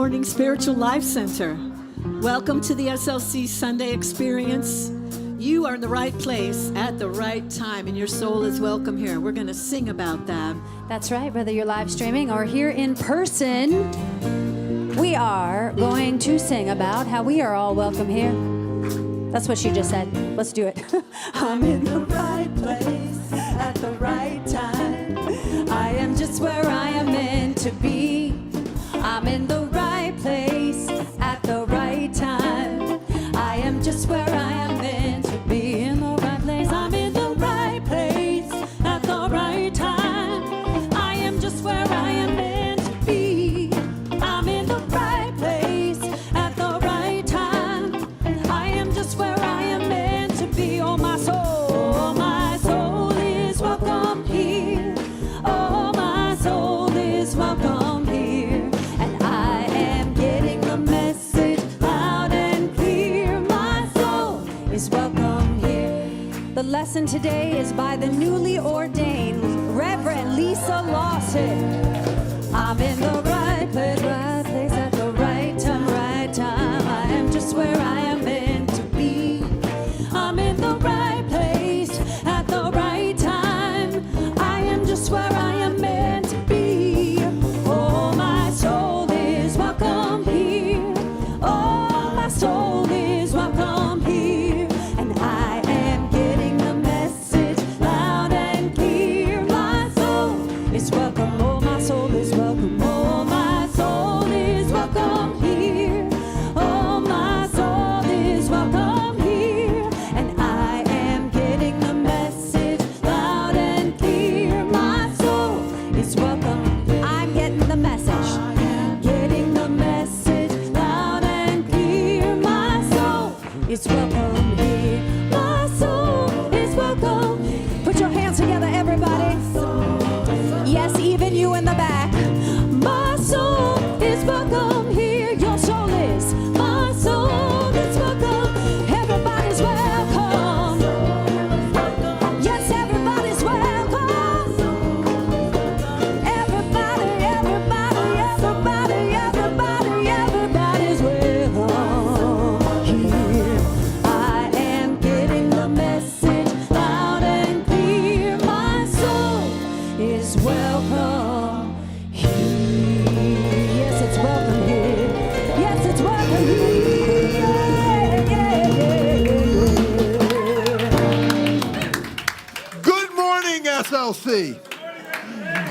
morning, Spiritual Life Center. Welcome to the SLC Sunday Experience. You are in the right place at the right time, and your soul is welcome here. We're going to sing about that. That's right, whether you're live streaming or here in person, we are going to sing about how we are all welcome here. That's what she just said. Let's do it. I'm in the right place at the right time. I am just where I am meant to be. I'm in the right place at the right time. I am just where I am meant to be. In the right place. I'm in the right place at the right time. I am just where I am meant to be. I'm in the right place at the right time. I am just where I am meant to be. Oh, my soul is welcome here. Oh, my soul is welcome here. And I am getting the message loud and clear. My soul is welcome here. The lesson today is by the newly ordained Reverend Lisa Lawson. I'm in the right place at the right time, right time. I am just where I am meant to be. I'm in the right place at the right time. I am just where I am meant to be. Oh, my soul is welcome here. Oh, my soul is welcome here. And I am getting the message loud and clear. My soul is welcome. Oh, my soul is welcome. Oh, my soul is welcome here. Oh, my soul is welcome here. And I am getting the message loud and clear. My soul is welcome. I'm getting the message. Getting the message loud and clear. My soul is welcome here. My soul is welcome. Put your hands together, everybody. Yes, even you in the back. My soul is welcome here. Your soul is. My soul is welcome. Everybody's welcome. Yes, everybody's welcome. Everybody's welcome here. I am getting the message loud and clear. My soul is welcome here. Yes, it's welcome here. Yes, it's welcome here. Good morning, SLC.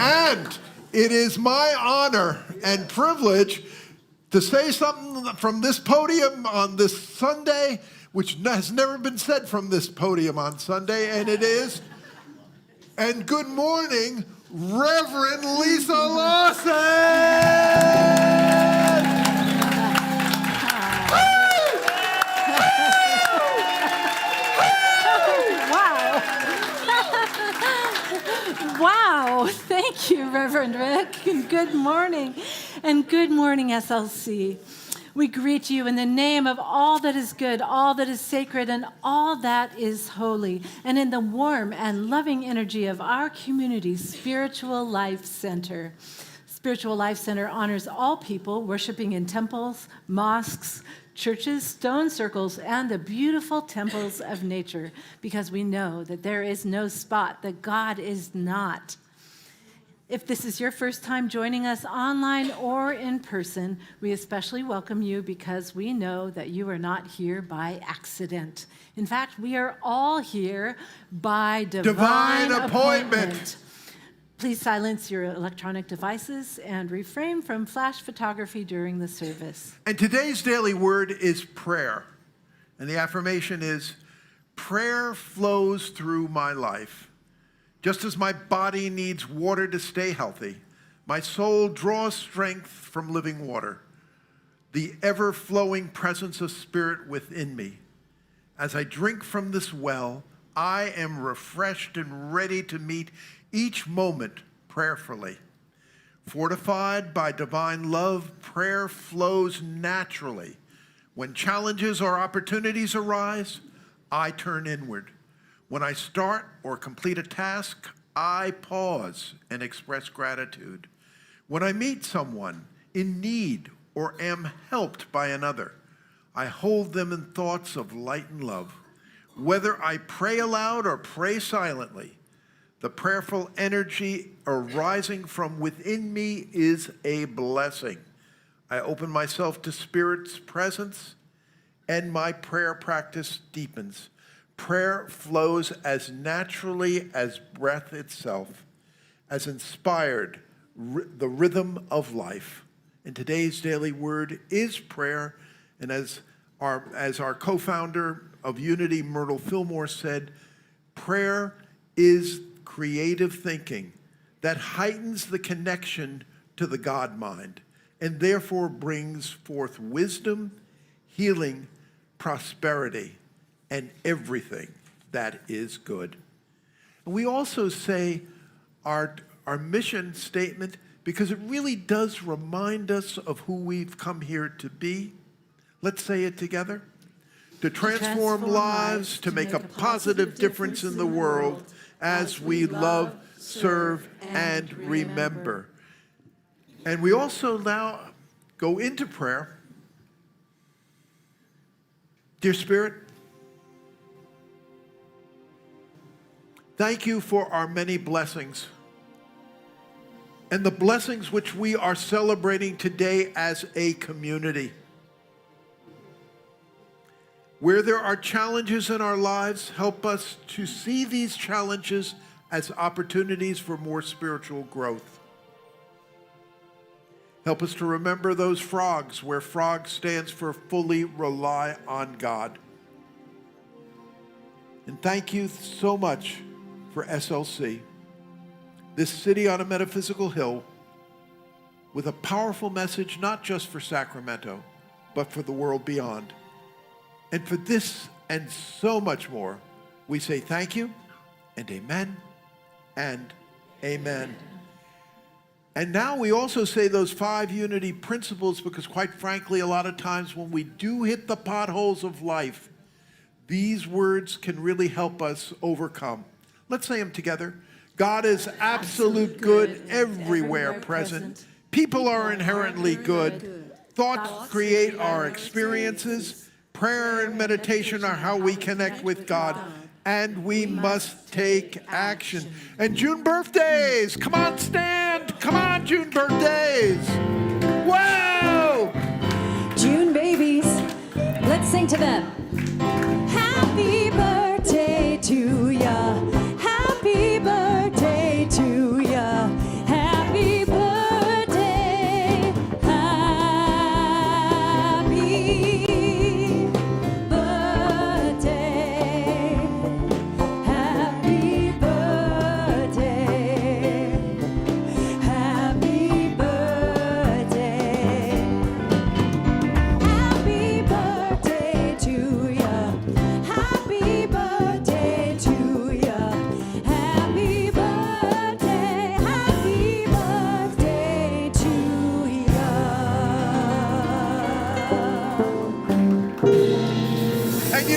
And it is my honor and privilege to say something from this podium on this Sunday, which has never been said from this podium on Sunday, and it is, and good morning, Reverend Lisa Lawson! Wow, thank you, Reverend Rick, and good morning, SLC. We greet you in the name of all that is good, all that is sacred, and all that is holy, and in the warm and loving energy of our community's Spiritual Life Center. Spiritual Life Center honors all people worshiping in temples, mosques, churches, stone circles, and the beautiful temples of nature, because we know that there is no spot that God is not. If this is your first time joining us online or in person, we especially welcome you because we know that you are not here by accident. In fact, we are all here by divine appointment. Please silence your electronic devices and refrain from flash photography during the service. And today's daily word is prayer. And the affirmation is, prayer flows through my life. Just as my body needs water to stay healthy, my soul draws strength from living water, the ever-flowing presence of Spirit within me. As I drink from this well, I am refreshed and ready to meet each moment prayerfully. Fortified by divine love, prayer flows naturally. When challenges or opportunities arise, I turn inward. When I start or complete a task, I pause and express gratitude. When I meet someone in need or am helped by another. I hold them in thoughts of light and love. Whether I pray aloud or pray silently, the prayerful energy arising from within me is a blessing. I open myself to Spirit's presence, and my prayer practice deepens. Prayer flows as naturally as breath itself, as inspired the rhythm of life. And today's daily word is prayer, and as our co-founder of Unity, Myrtle Fillmore, said, prayer is creative thinking that heightens the connection to the God mind and therefore brings forth wisdom, healing, prosperity, and everything that is good. And we also say our mission statement because it really does remind us of who we've come here to be. Let's say it together. To transform lives, to make a positive difference in the world as we love, serve, and remember. And we also now go into prayer. Dear Spirit, thank you for our many blessings and the blessings which we are celebrating today as a community. Where there are challenges in our lives, help us to see these challenges as opportunities for more spiritual growth. Help us to remember those frogs, where frog stands for fully rely on God. And thank you so much for SLC, this city on a metaphysical hill with a powerful message not just for Sacramento, but for the world beyond. And for this and so much more, we say thank you and amen and amen. And now we also say those 5 unity principles because quite frankly, a lot of times when we do hit the potholes of life, these words can really help us overcome. Let's say them together. God is absolute good everywhere present. People are inherently good. Thoughts create our experiences. Prayer and meditation are how we connect with God, and we must take action. And June birthdays, come on, stand. Come on, June birthdays. Whoa! June babies, let's sing to them. Happy birthday to ya. Happy birthday to ya. Happy birthday. Happy birthday. Happy birthday. Happy birthday. Happy birthday to ya. Happy birthday to ya. Happy birthday. Happy birthday to ya. And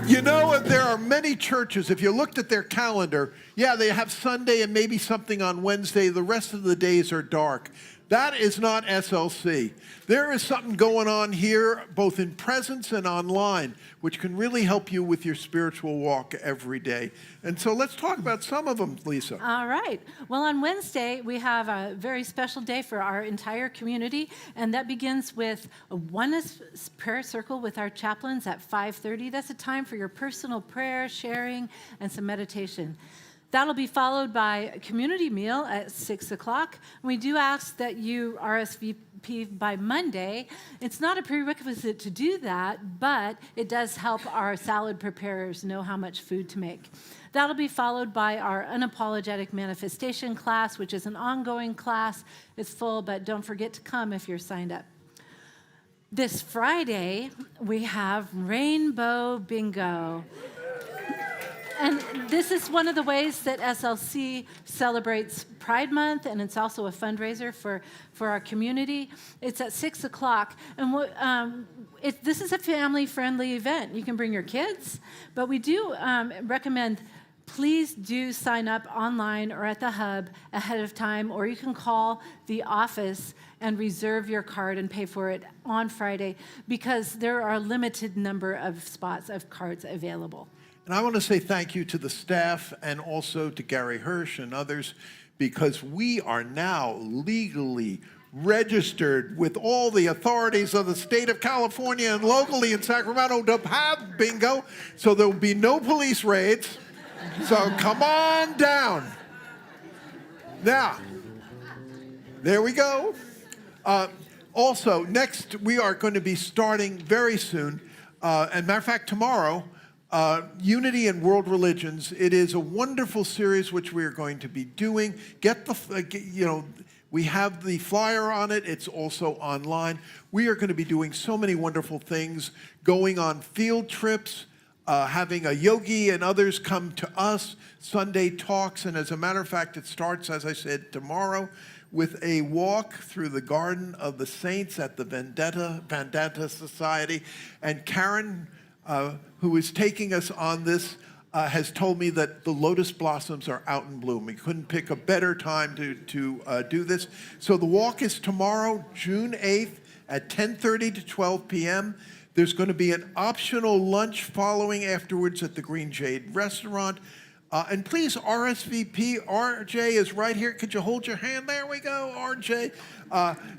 you know, there are many churches, if you looked at their calendar, yeah, they have Sunday and maybe something on Wednesday. The rest of the days are dark. That is not SLC. There is something going on here, both in presence and online, which can really help you with your spiritual walk every day. And so let's talk about some of them, Lisa. All right. Well, on Wednesday, we have a very special day for our entire community, and that begins with a oneness prayer circle with our chaplains at 5:30. That's a time for your personal prayer, sharing, and some meditation. That'll be followed by a community meal at 6 o'clock. We do ask that you RSVP by Monday. It's not a prerequisite to do that, but it does help our salad preparers know how much food to make. That'll be followed by our unapologetic manifestation class, which is an ongoing class. It's full, but don't forget to come if you're signed up. This Friday, we have Rainbow Bingo. And this is one of the ways that SLC celebrates Pride Month, and it's also a fundraiser for our community. It's at 6 o'clock, and this is a family-friendly event. You can bring your kids, but we do recommend please do sign up online or at the hub ahead of time, or you can call the office and reserve your card and pay for it on Friday, because there are a limited number of spots of cards available. And I want to say thank you to the staff and also to Gary Hirsch and others, because we are now legally registered with all the authorities of the state of California and locally in Sacramento to have bingo. So there will be no police raids. So come on down. Now, there we go. Also, next we are going to be starting very soon, and matter of fact, tomorrow, Unity and World Religions. It is a wonderful series which we are going to be doing. We have the flyer on it. It's also online. We are going to be doing so many wonderful things, going on field trips, having a yogi and others come to us, Sunday talks, and as a matter of fact, it starts, as I said, tomorrow with a walk through the Garden of the Saints at the Vendetta Society. And Karen, who is taking us on this, has told me that the lotus blossoms are out in bloom. We couldn't pick a better time to do this. So the walk is tomorrow, June 8th at 10:30 to 12 p.m. There's going to be an optional lunch following afterwards at the Green Jade Restaurant. And please RSVP. RJ is right here. Could you hold your hand? There we go, RJ.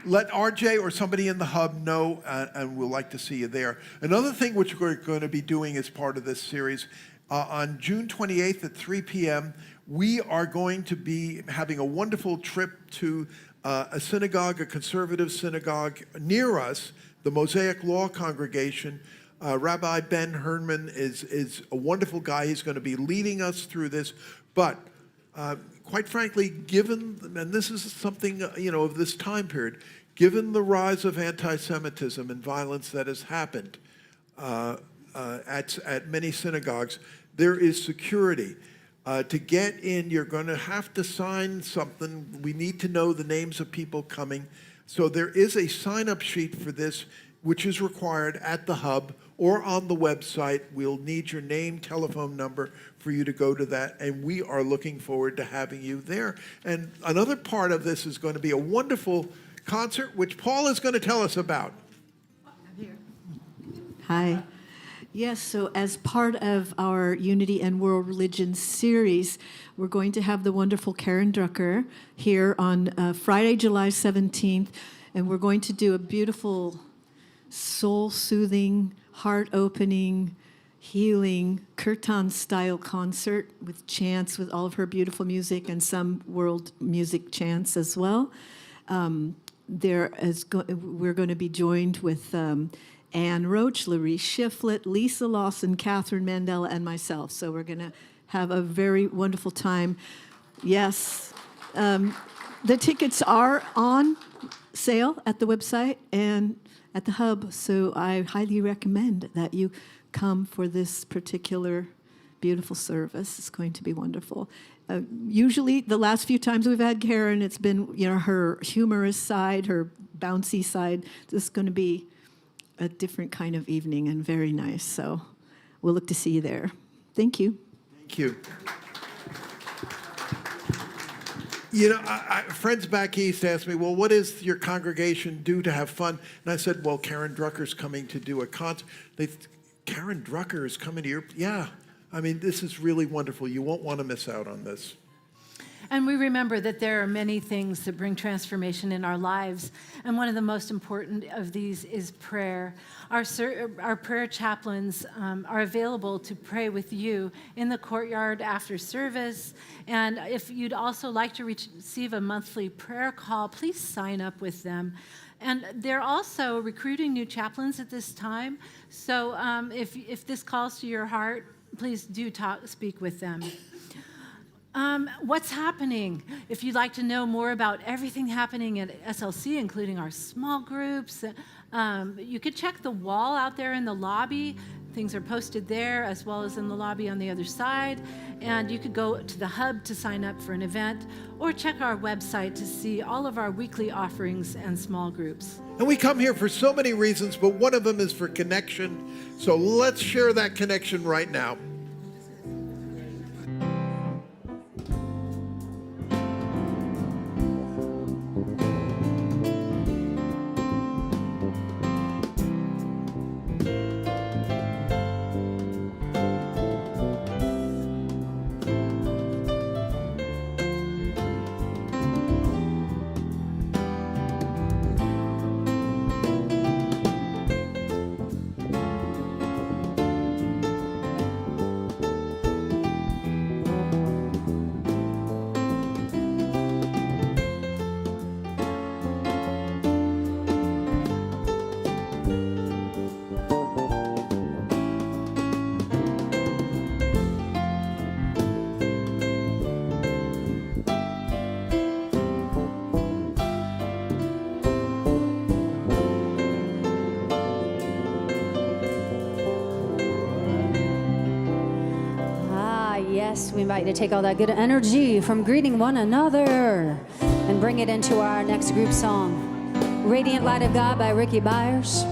Let RJ or somebody in the hub know, and we'll like to see you there. Another thing which we're going to be doing as part of this series, on June 28th at 3 p.m., we are going to be having a wonderful trip to a synagogue, a conservative synagogue near us, the Mosaic Law Congregation. Rabbi Ben Herman is a wonderful guy. He's going to be leading us through this. But quite frankly, given, and this is something, of this time period, given the rise of anti-Semitism and violence that has happened at many synagogues, there is security. To get in, you're going to have to sign something. We need to know the names of people coming. So there is a sign-up sheet for this, which is required at the hub or on the website. We'll need your name, telephone number for you to go to that, and we are looking forward to having you there. And another part of this is going to be a wonderful concert, which Paul is going to tell us about. Hi. Yes, so as part of our Unity and World Religion series, we're going to have the wonderful Karen Drucker here on Friday, July 17th, and we're going to do a beautiful, soul-soothing, heart-opening, healing, kirtan-style concert with chants, with all of her beautiful music and some world music chants as well. We're going to be joined with Anne Roach, Larry Shiflett, Lisa Lawson, Catherine Mandela, and myself. So we're going to have a very wonderful time. Yes, the tickets are on sale at the website and at the hub, so I highly recommend that you come for this particular beautiful service. It's going to be wonderful. Usually, the last few times we've had Karen, it's been her humorous side, her bouncy side. This is going to be a different kind of evening and very nice. So we'll look to see you there. Thank you. Thank you. Friends back east asked me, well, what does your congregation do to have fun? And I said, well, Karen Drucker's coming to do a concert. Karen Drucker is coming to your... Yeah. I mean, this is really wonderful. You won't want to miss out on this. And we remember that there are many things that bring transformation in our lives, and one of the most important of these is prayer. Our prayer chaplains are available to pray with you in the courtyard after service, and if you'd also like to receive a monthly prayer call, please sign up with them. And they're also recruiting new chaplains at this time, so if this calls to your heart, please do speak with them. What's happening? If you'd like to know more about everything happening at SLC, including our small groups, you could check the wall out there in the lobby. Things are posted there as well as in the lobby on the other side. And you could go to the hub to sign up for an event or check our website to see all of our weekly offerings and small groups. And we come here for so many reasons, but one of them is for connection. So let's share that connection right now. Yes, we invite you to take all that good energy from greeting one another and bring it into our next group song. Radiant Light of God by Ricky Byers.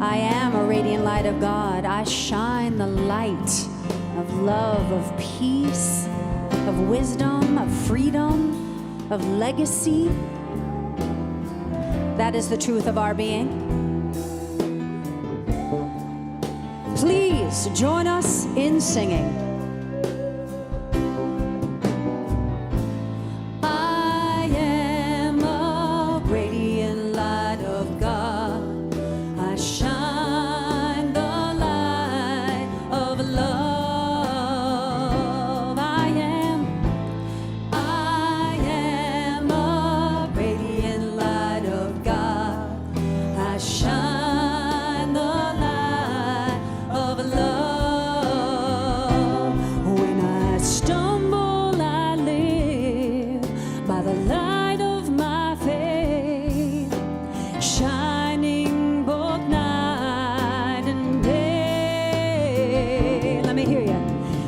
I am a radiant light of God. I shine the light of love, of peace, of wisdom, of freedom, of legacy. That is the truth of our being. Please join us in singing. I am a radiant light of God. I shine the light of love. I am a radiant light of God. I shine the light of love. When I stumble, I live by the light of my faith, shining both night and day. Let me hear you.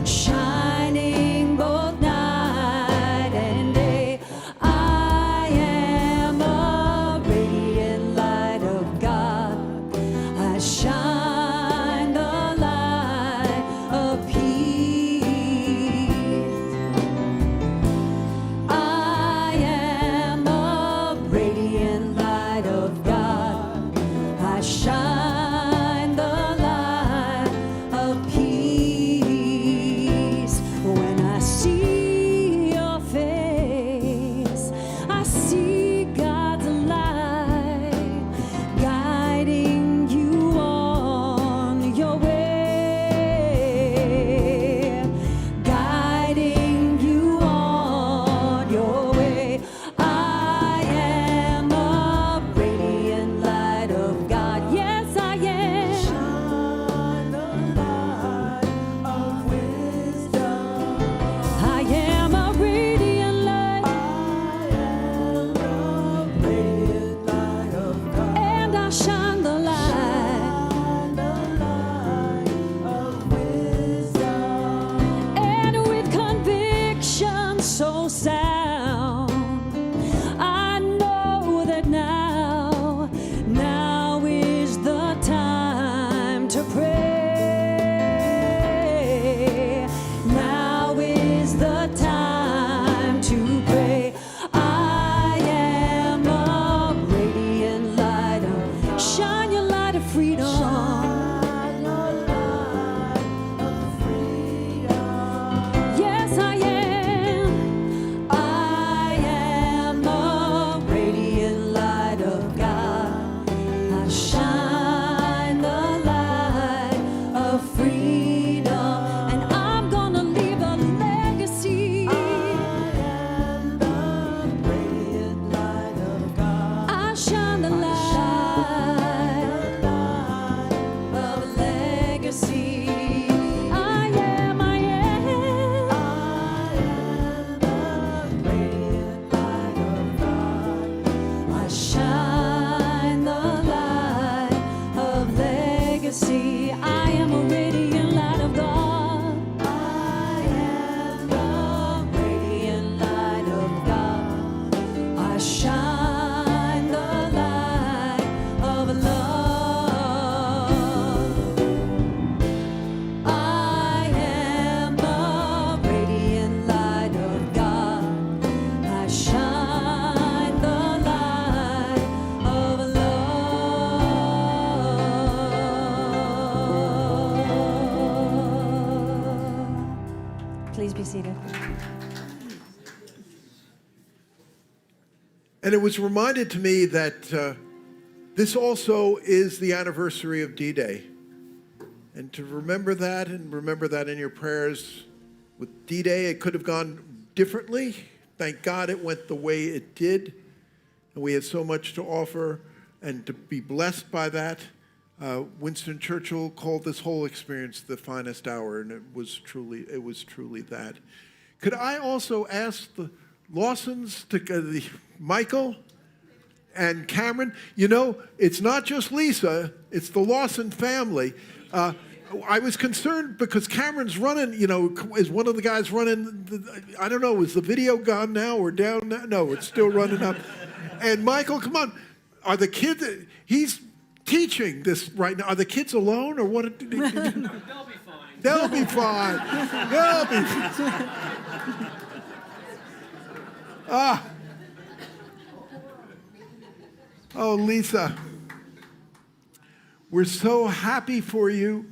Shining both night and day. I am a radiant light of God. I shine the light of peace. I am a radiant light of God. I shine the light of peace. When I see your face, I see God's light guiding you on your way, guiding you on your way. I am a radiant light of God. Yes, I am. Shine the light of wisdom. I am a radiant light. I am a radiant light of God. And I shine the light. Of wisdom. And with conviction so sound, I know that now is the time to pray. Now is the time to pray. I am a radiant light of, shine your light of freedom. Shine your light of freedom. Yes, I am. I am a radiant light of God. I shine the light of freedom, and I'm gonna leave a legacy. I am the radiant light of God. I shine the light of legacy. I am the radiant light of God. I shine the light of legacy. I am a radiant light of God. I am the radiant light of God. I shine the light of love. I am a radiant light of God. I shine the light of love. Please be seated. And it was reminded to me that this also is the anniversary of D-Day. And to remember that, and remember that in your prayers. With D-Day, it could have gone differently. Thank God it went the way it did. And we had so much to offer and to be blessed by that. Winston Churchill called this whole experience the finest hour, and it was truly that. Could I also ask the Lawsons, Michael and Cameron? You know, it's not just Lisa, it's the Lawson family. I was concerned because Cameron's running, is one of the guys running, I don't know, is the video gone now or down now? No, it's still running up. And Michael, come on, are the kids, he's teaching this right now. Are the kids alone or what? They'll be fine. They'll be fine. They'll be fine. Oh, Lisa, we're so happy for you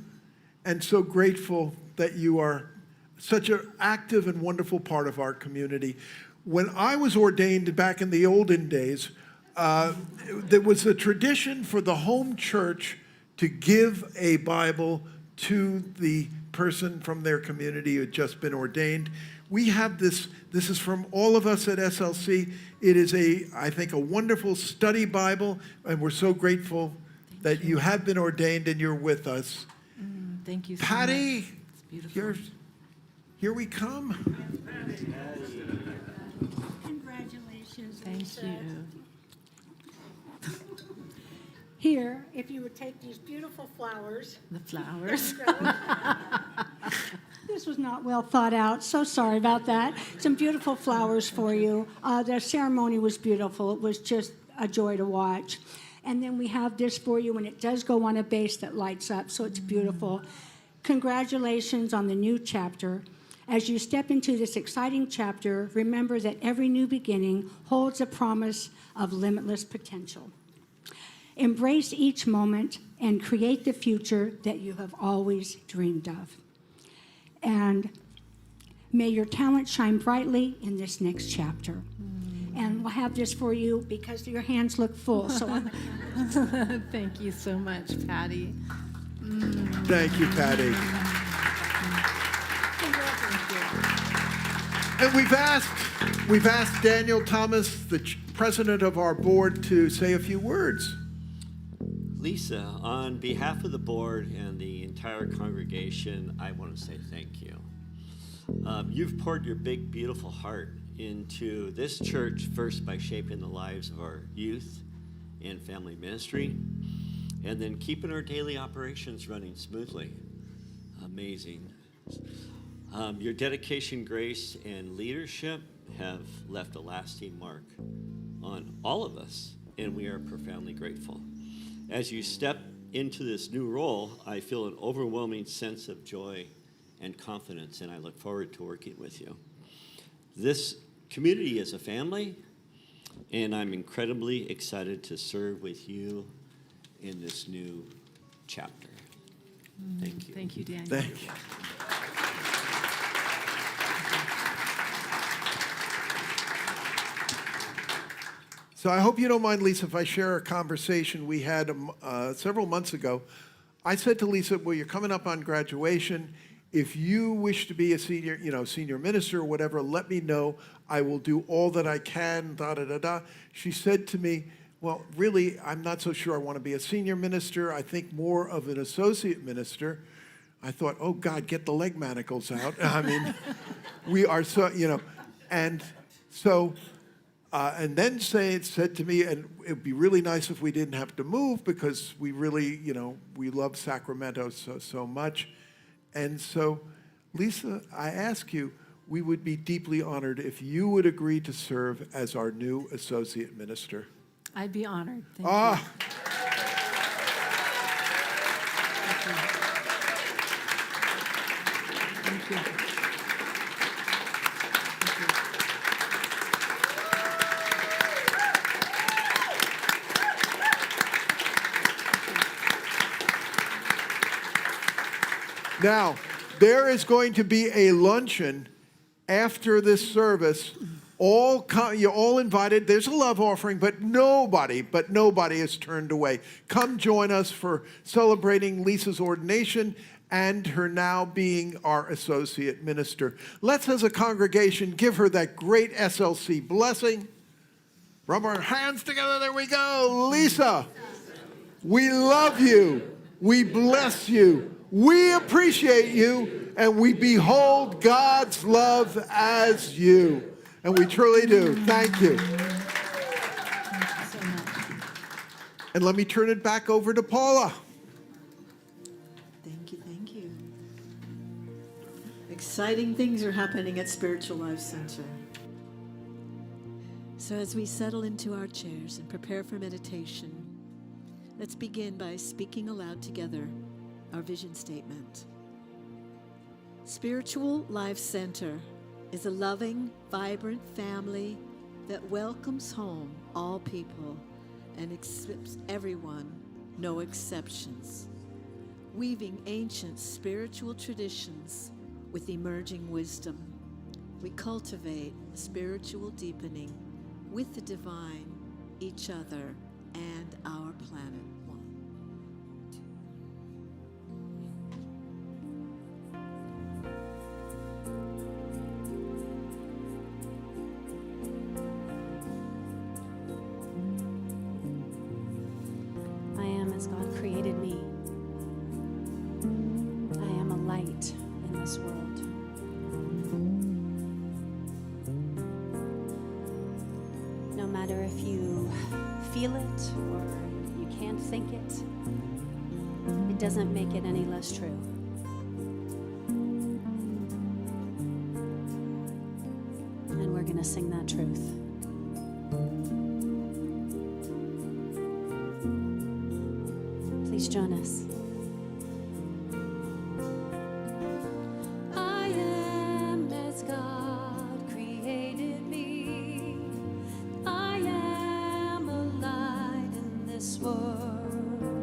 and so grateful that you are such an active and wonderful part of our community. When I was ordained back in the olden days, there was a tradition for the home church to give a Bible to the person from their community who had just been ordained. We have this is from all of us at SLC. It is I think a wonderful study Bible, and we're so grateful that you have been ordained and you're with us. Thank you so Patty, much. It's beautiful. here we come. Congratulations, Thank Lisa. you. Here, if you would take these beautiful flowers. The flowers. This was not well thought out, so sorry about that. Some beautiful flowers for you. The ceremony was beautiful. It was just a joy to watch. And then we have this for you, and it does go on a base that lights up, so it's beautiful. Congratulations on the new chapter. As you step into this exciting chapter, remember that every new beginning holds a promise of limitless potential. Embrace each moment and create the future that you have always dreamed of. And may your talent shine brightly in this next chapter. And we'll have this for you because your hands look full. So Thank you so much, Patty. Thank you, Patty. And we've asked Daniel Thomas, the president of our board, to say a few words. Lisa, on behalf of the board and the entire congregation, I want to say thank you. You've poured your big, beautiful heart into this church, first by shaping the lives of our youth and family ministry, and then keeping our daily operations running smoothly. Amazing. Your dedication, grace, and leadership have left a lasting mark on all of us, and we are profoundly grateful. As you step into this new role, I feel an overwhelming sense of joy and confidence, and I look forward to working with you. This community is a family, and I'm incredibly excited to serve with you in this new chapter. Thank you. Thank you, Daniel. Thank you. So I hope you don't mind, Lisa, if I share a conversation we had several months ago. I said to Lisa, well, you're coming up on graduation. If you wish to be a senior minister or whatever, let me know. I will do all that I can, da-da-da-da. She said to me, well, really, I'm not so sure I want to be a senior minister. I think more of an associate minister. I thought, oh, God, get the leg manacles out. I mean, we are so, and so... and then said to me, and it would be really nice if we didn't have to move because we really, we love Sacramento so much. And so, Lisa, I ask you, we would be deeply honored if you would agree to serve as our new associate minister. I'd be honored. Thank Ah. you. Thank you. Now, there is going to be a luncheon after this service. You're all invited. There's a love offering, but nobody is turned away. Come join us for celebrating Lisa's ordination and her now being our associate minister. Let's, as a congregation, give her that great SLC blessing. Rub our hands together. There we go. Lisa, we love you. We bless you. We appreciate you, and we behold God's love as you. And we truly do. Thank you. Thank you so much. And let me turn it back over to Paula. Thank you, thank you. Exciting things are happening at Spiritual Life Center. So as we settle into our chairs and prepare for meditation, let's begin by speaking aloud together our vision statement. Spiritual Life Center is a loving, vibrant family that welcomes home all people and accepts everyone, no exceptions. Weaving ancient spiritual traditions with emerging wisdom, we cultivate spiritual deepening with the divine, each other, and our planet. I am as God created me. I am a light in this world. No matter if you feel it or you can't think it, it doesn't make it any less true. And we're going to sing that truth. Please join us. I am as God created me. I am a light in this world.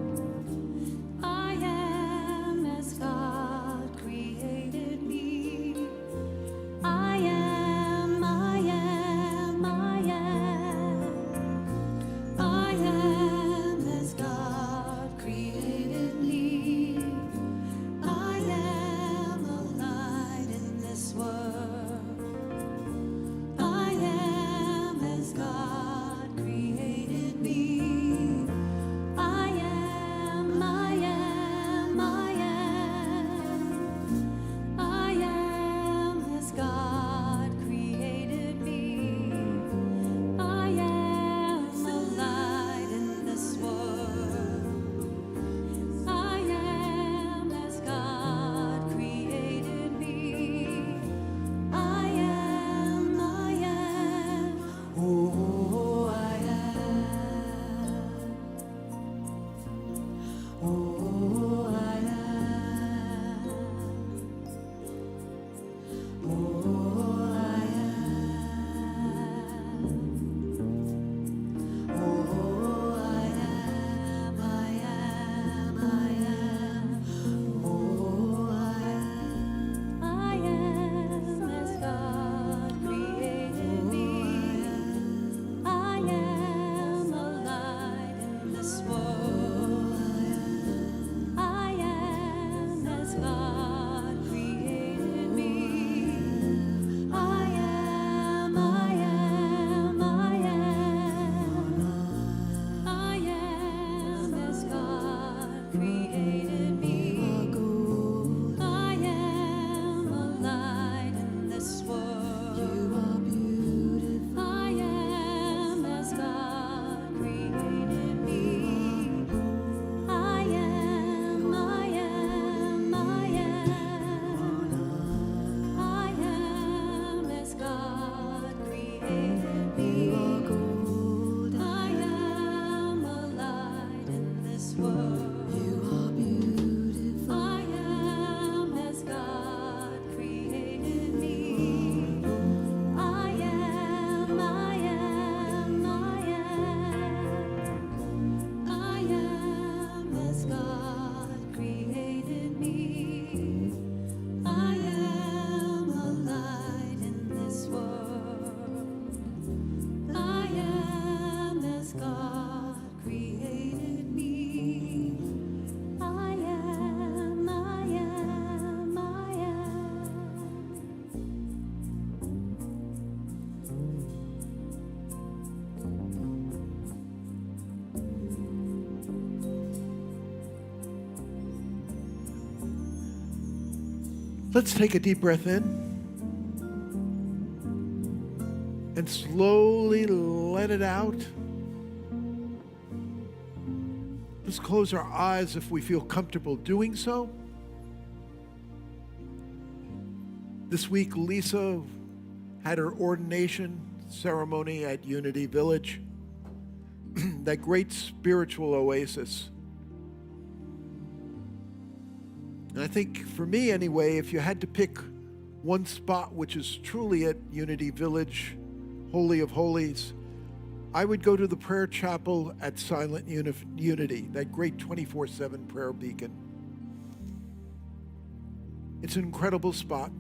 I am as God created me. I am, I am, I am. I am as God created me. I am a light in this world. I am as God created me. I am, I am, I am. I am as God created me. I am a light in this world. I am as God created me. I am, oh, I am. Oh, I am. Oh, I am. Oh, I am, I am, I am. Oh, I am. I am as God created me. I am a light in this world. I am as God created me. I am, I am, I am. I am as God created me. I am a light in this world. You are beautiful. I am as God created me. I am, I am, I am. I am as God created me. I am a light in this world. You are beautiful. I am as God created me. I am, I am, I am. I am as God created me. I am a light in this world. I am as God created me. I am, I am, I am. Let's take a deep breath in and slowly let it out. Let's close our eyes if we feel comfortable doing so. This week, Lisa had her ordination ceremony at Unity Village, that great spiritual oasis. And I think for me anyway, if you had to pick one spot which is truly at Unity Village, Holy of Holies, I would go to the prayer chapel at Silent Unity, that great 24/7 prayer beacon. It's an incredible spot.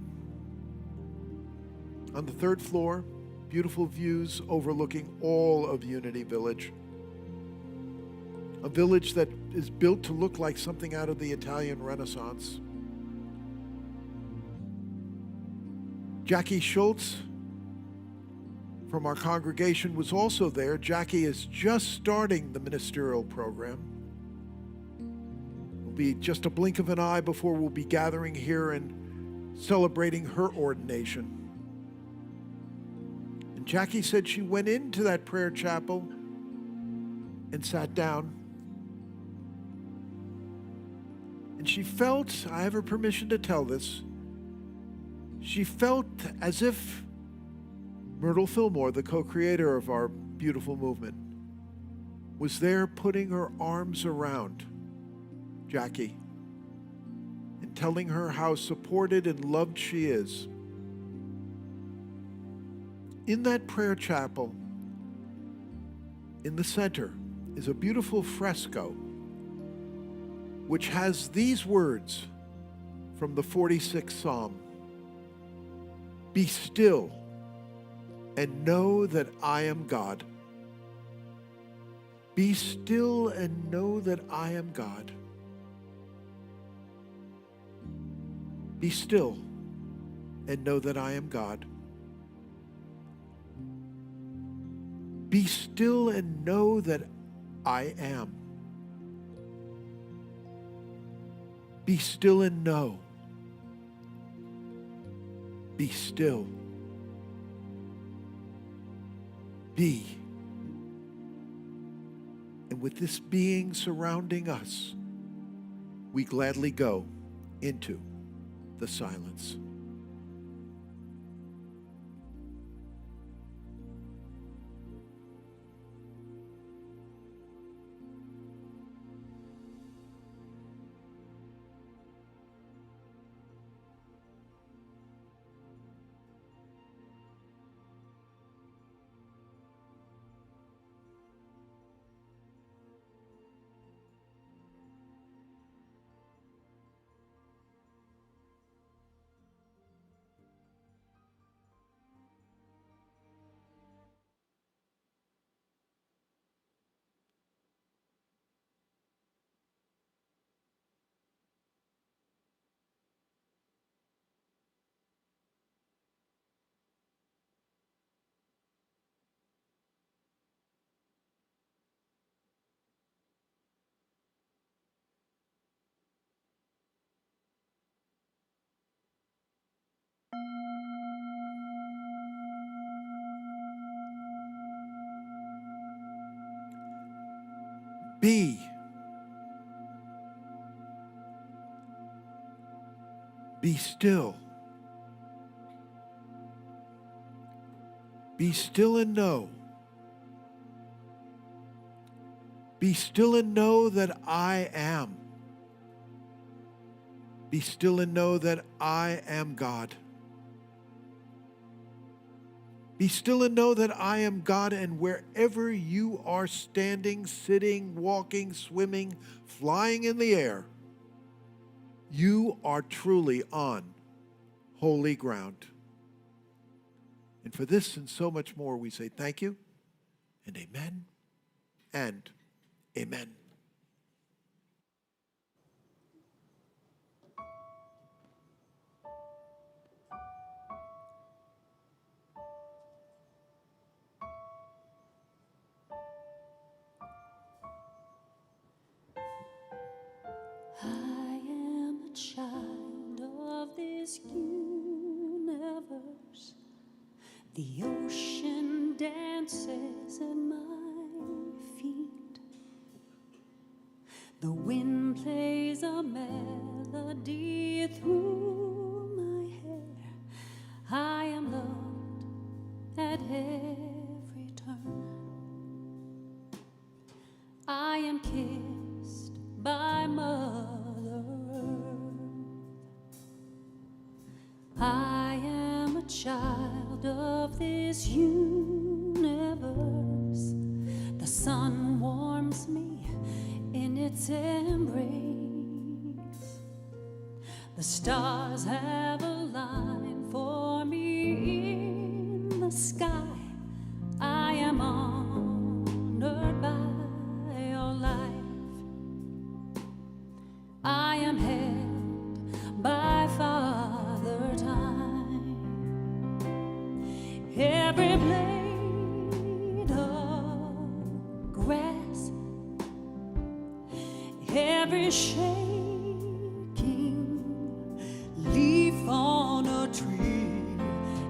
On the 3rd floor, beautiful views overlooking all of Unity Village. A village that is built to look like something out of the Italian Renaissance. Jackie Schultz from our congregation was also there. Jackie is just starting the ministerial program. It'll be just a blink of an eye before we'll be gathering here and celebrating her ordination. And Jackie said she went into that prayer chapel and sat down. And she felt, I have her permission to tell this, she felt as if Myrtle Fillmore, the co-creator of our beautiful movement, was there putting her arms around Jackie and telling her how supported and loved she is. In that prayer chapel, in the center, is a beautiful fresco which has these words from the 46th Psalm. Be still and know that I am God. Be still and know that I am God. Be still and know that I am God. Be still and know that I am. Be still and know. Be still. Be. And with this being surrounding us, we gladly go into the silence. Be. Be still. Be still and know. Be still and know that I am. Be still and know that I am God. Be still and know that I am God, and wherever you are standing, sitting, walking, swimming, flying in the air, you are truly on holy ground. And for this and so much more, we say thank you, and amen, and amen. I am a child of this universe. The ocean dances at my feet. The wind plays a melody through my hair. this universe. The sun warms me in its embrace. The stars have aligned for me in the sky. I am honored by your life. I am held by Father Time. Every blade of grass, every shaking leaf on a tree,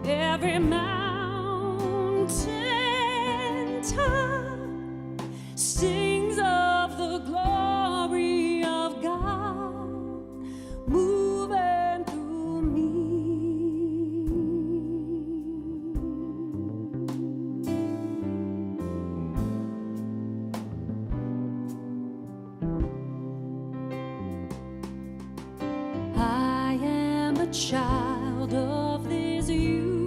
every mountain top sings of the glory of God moving through me. I am a child of this universe.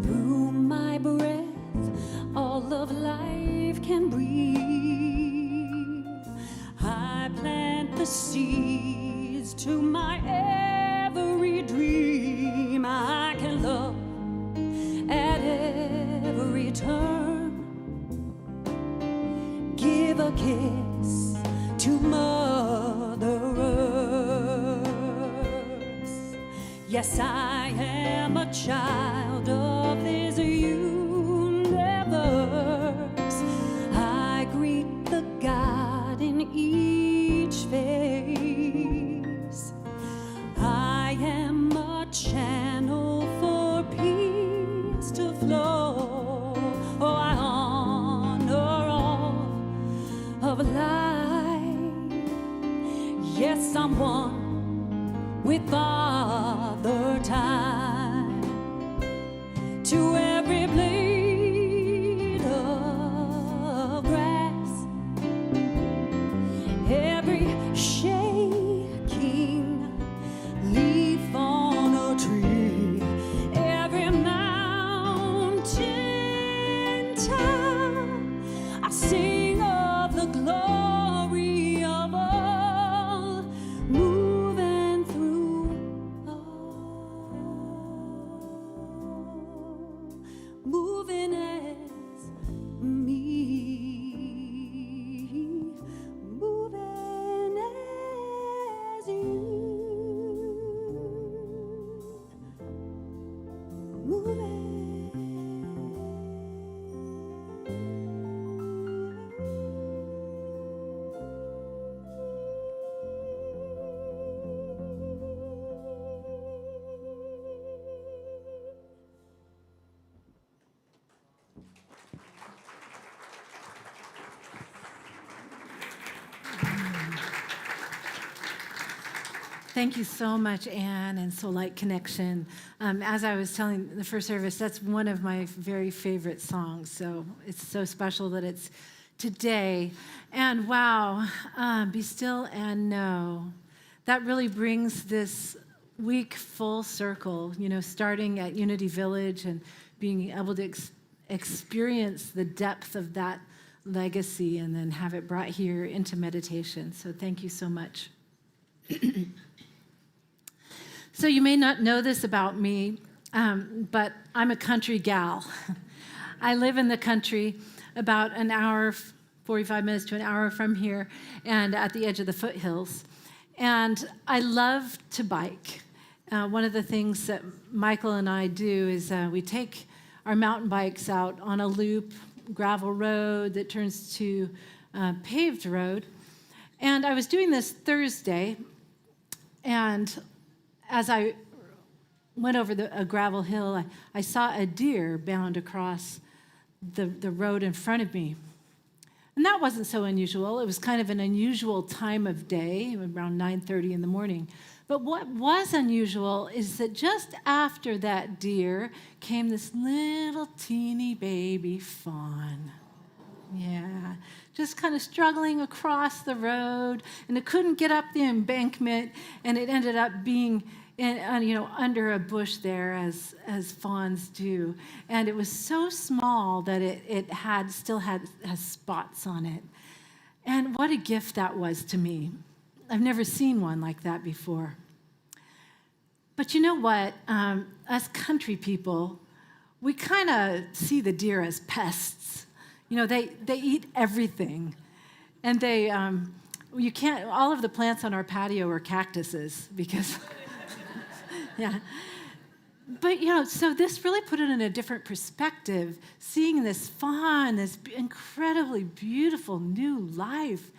Through my breath, all of life can breathe. I plant the seeds to my every dream. I can love at every turn. Give a kiss to Mother Earth. Yes, I am a child of this universe. I greet the God in each face. I am a channel for peace to flow. Oh, I honor all of life. Yes, I'm one with Father Time. To every blade of grass, every shaking leaf on a tree, every mountain top, I sing of the glory of all moving through all, moving as me, moving as you, Thank you so much, Anne and Soul Light Connection. As I was telling the first service, that's one of my very favorite songs. So it's so special that it's today. And wow, Be Still and Know. That really brings this week full circle, you know, starting at Unity Village and being able to experience the depth of that legacy and then have it brought here into meditation. So thank you so much. So you may not know this about me, but I'm a country gal. I live in the country about an hour, 45 minutes to an hour from here, and at the edge of the foothills. And I love to bike. One of the things that Michael and I do is we take our mountain bikes out on a loop, gravel road that turns to paved road. And I was doing this Thursday, and as I went over a gravel hill, I saw a deer bound across the road in front of me. And that wasn't so unusual. It was kind of an unusual time of day, around 9:30 in the morning. But what was unusual is that just after that deer came this little teeny baby fawn. Yeah, just kind of struggling across the road, and it couldn't get up the embankment, and it ended up being under a bush there, as fawns do, and it was so small that it still has spots on it. And what a gift that was to me. I've never seen one like that before. But you know what? Us country people, we kind of see the deer as pests. They eat everything, and you can't. All of the plants on our patio are cactuses because. Yeah. But, so this really put it in a different perspective, seeing this fawn, this incredibly beautiful new life,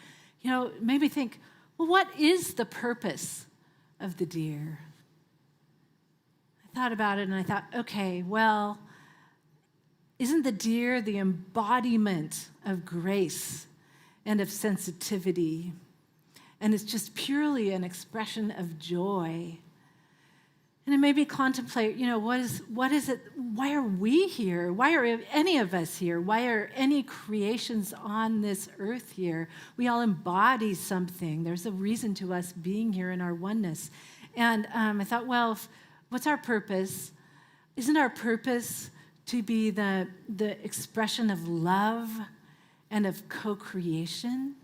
made me think, well, what is the purpose of the deer? I thought about it and I thought, okay, well, isn't the deer the embodiment of grace and of sensitivity? And it's just purely an expression of joy. And it made me contemplate, what is it? Why are we here? Why are any of us here? Why are any creations on this earth here? We all embody something. There's a reason to us being here in our oneness. And I thought, well, what's our purpose? Isn't our purpose to be the expression of love and of co-creation?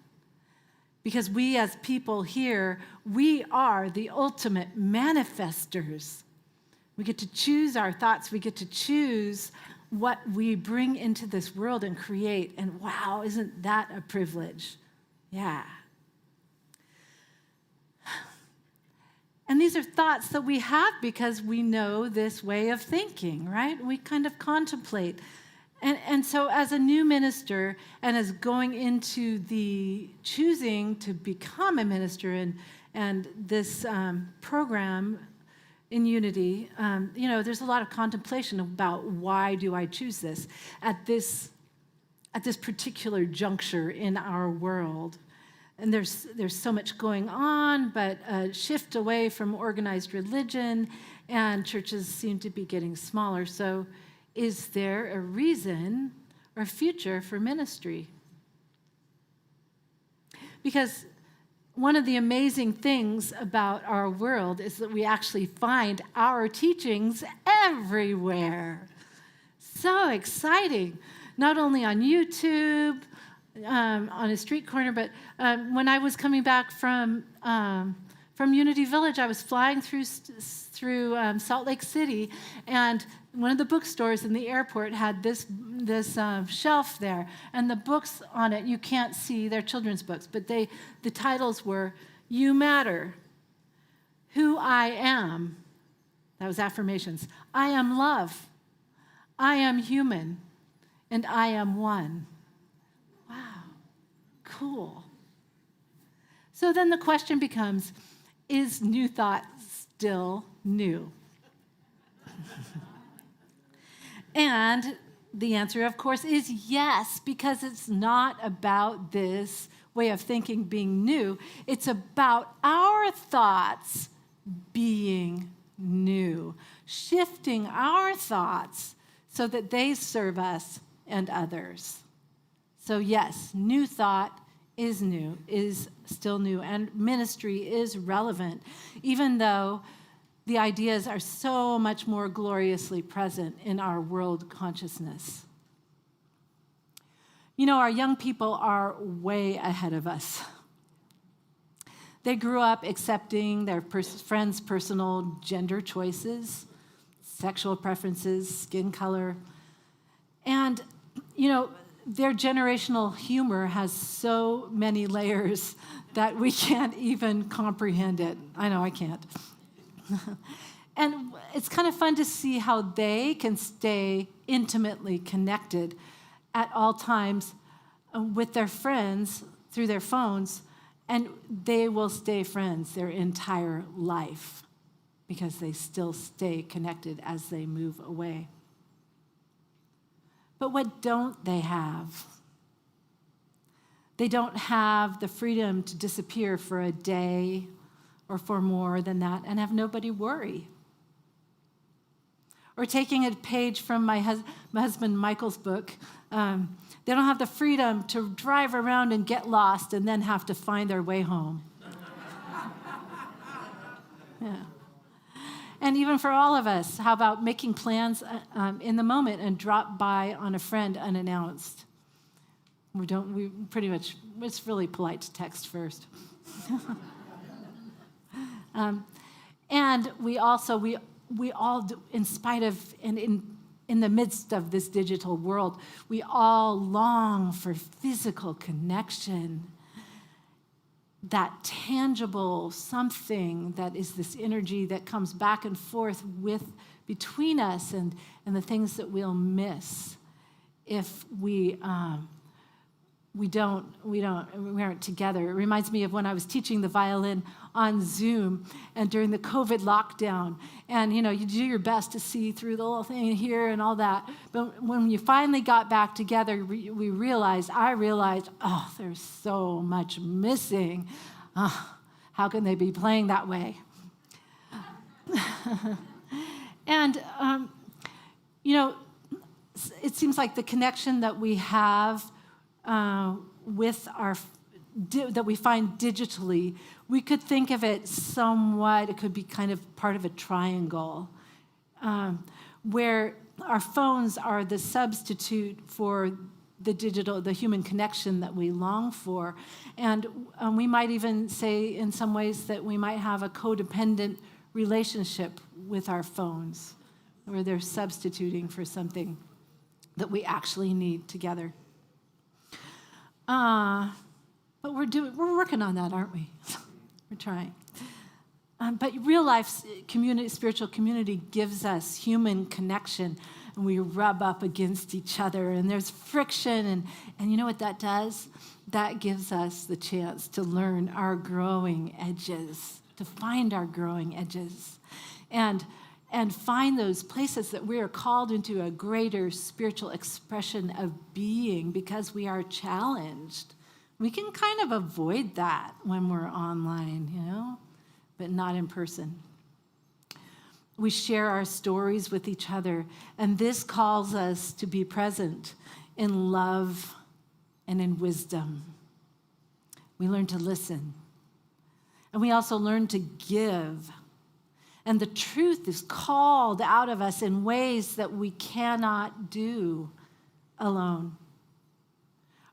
Because we as people here, we are the ultimate manifestors. We get to choose our thoughts. We get to choose what we bring into this world and create. And wow, isn't that a privilege? Yeah. And these are thoughts that we have because we know this way of thinking, right? We kind of contemplate. And so as a new minister and as going into the choosing to become a minister and this program in Unity, there's a lot of contemplation about why do I choose this at this particular juncture in our world. And there's so much going on, but a shift away from organized religion, and churches seem to be getting smaller. So is there a reason or future for ministry? Because one of the amazing things about our world is that we actually find our teachings everywhere. So exciting. Not only on YouTube, on a street corner, but when I was coming back from Unity Village, I was flying through Salt Lake City, and one of the bookstores in the airport had this shelf there, and the books on it, you can't see, they're children's books, but the titles were, You Matter, Who I Am, that was affirmations, I Am Love, I Am Human, and I Am One. Wow, cool. So then the question becomes, is New Thought still new? And the answer, of course, is yes, because it's not about this way of thinking being new. It's about our thoughts being new, shifting our thoughts so that they serve us and others. So yes, new thought is new, is still new, and ministry is relevant, even though the ideas are so much more gloriously present in our world consciousness. Our young people are way ahead of us. They grew up accepting their friends' personal gender choices, sexual preferences, skin color, and, their generational humor has so many layers that we can't even comprehend it. I know I can't. And it's kind of fun to see how they can stay intimately connected at all times with their friends through their phones, and they will stay friends their entire life because they still stay connected as they move away. But what don't they have? They don't have the freedom to disappear for a day or for more than that and have nobody worry. Or taking a page from my husband Michael's book, they don't have the freedom to drive around and get lost and then have to find their way home. Yeah. And even for all of us, how about making plans in the moment and drop by on a friend unannounced? We pretty much, it's really polite to text first. And we also, we all, in spite of, and in the midst of this digital world, we all long for physical connection, that tangible something that is this energy that comes back and forth between us and the things that we'll miss if we aren't together. It reminds me of when I was teaching the violin on Zoom and during the COVID lockdown. And, you do your best to see through the little thing here and all that. But when you finally got back together, I realized, oh, there's so much missing. How can they be playing that way? And, it seems like the connection that we have with that we find digitally, we could think of it somewhat, it could be kind of part of a triangle, where our phones are the substitute for the human connection that we long for. And we might even say in some ways that we might have a codependent relationship with our phones, where they're substituting for something that we actually need together. But we're working on that, aren't we? We're trying. But real life spiritual community gives us human connection, and we rub up against each other, and there's friction, and you know what that does? That gives us the chance to learn our growing edges, to find our growing edges, and find those places that we are called into a greater spiritual expression of being because we are challenged. We can kind of avoid that when we're online, but not in person. We share our stories with each other, and this calls us to be present in love and in wisdom. We learn to listen, and we also learn to give. And the truth is called out of us in ways that we cannot do alone.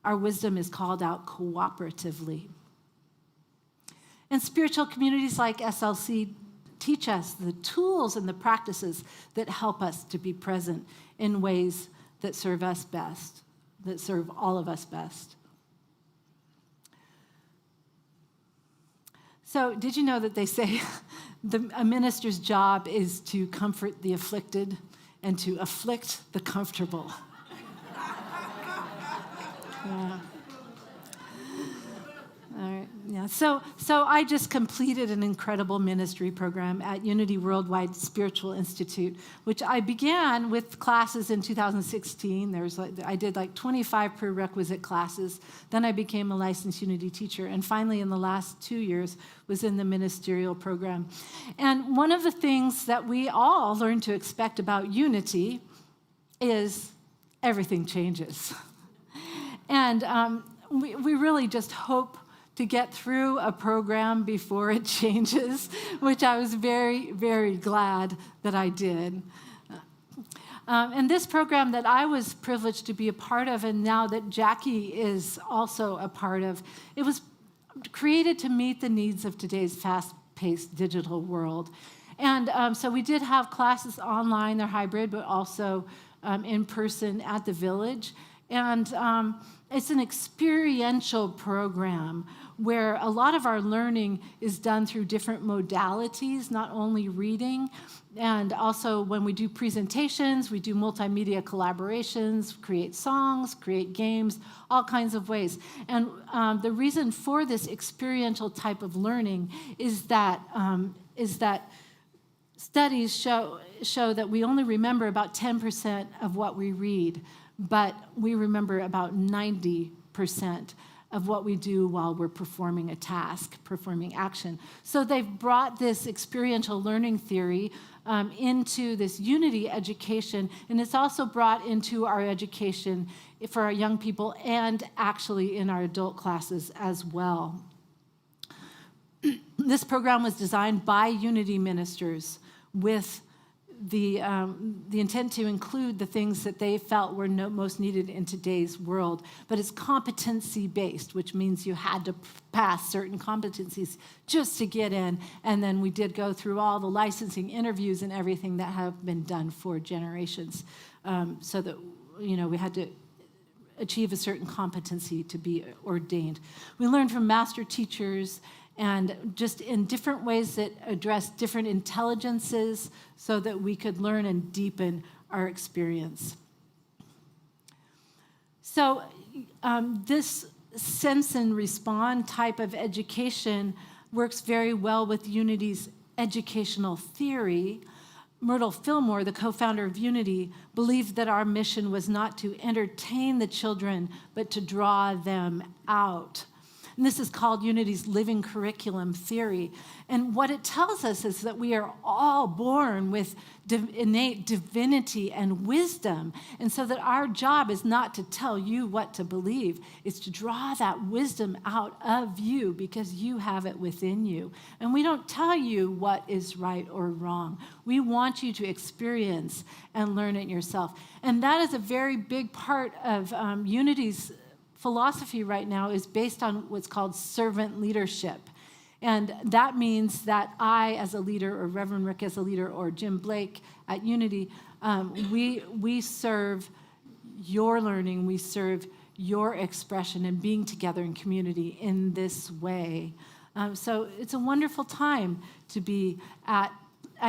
Our wisdom is called out cooperatively. And spiritual communities like SLC teach us the tools and the practices that help us to be present in ways that serve us best, that serve all of us best. So, did you know that they say a minister's job is to comfort the afflicted and to afflict the comfortable? Yeah. All right. Yeah. So I just completed an incredible ministry program at Unity Worldwide Spiritual Institute, which I began with classes in 2016. I did 25 prerequisite classes. Then I became a licensed Unity teacher, and finally, in the last 2 years, was in the ministerial program. And one of the things that we all learn to expect about Unity is everything changes. And we really just hope to get through a program before it changes, which I was very, very glad that I did. And this program that I was privileged to be a part of, and now that Jackie is also a part of, it was created to meet the needs of today's fast-paced digital world. And so we did have classes online, they're hybrid, but also in person at the Village. And it's an experiential program where a lot of our learning is done through different modalities, not only reading, and also when we do presentations, we do multimedia collaborations, create songs, create games, all kinds of ways. And the reason for this experiential type of learning is that studies show that we only remember about 10% of what we read, but we remember about 90% of what we do while we're performing a task, performing action. So they've brought this experiential learning theory into this Unity education, and it's also brought into our education for our young people and actually in our adult classes as well. This program was designed by Unity ministers with the intent to include the things that they felt were most needed in today's world. But it's competency-based, which means you had to pass certain competencies just to get in. And then we did go through all the licensing interviews and everything that have been done for generations, so that, we had to achieve a certain competency to be ordained. We learned from master teachers and just in different ways that address different intelligences so that we could learn and deepen our experience. So this sense and respond type of education works very well with Unity's educational theory. Myrtle Fillmore, the co-founder of Unity, believed that our mission was not to entertain the children, but to draw them out. And this is called Unity's living curriculum theory. And what it tells us is that we are all born with innate divinity and wisdom. And so that our job is not to tell you what to believe, it's to draw that wisdom out of you because you have it within you. And we don't tell you what is right or wrong. We want you to experience and learn it yourself. And that is a very big part of Unity's philosophy right now is based on what's called servant leadership. And that means that I, as a leader, or Reverend Rick as a leader, or Jim Blake at Unity, we serve your learning, we serve your expression and being together in community in this way. So it's a wonderful time to be at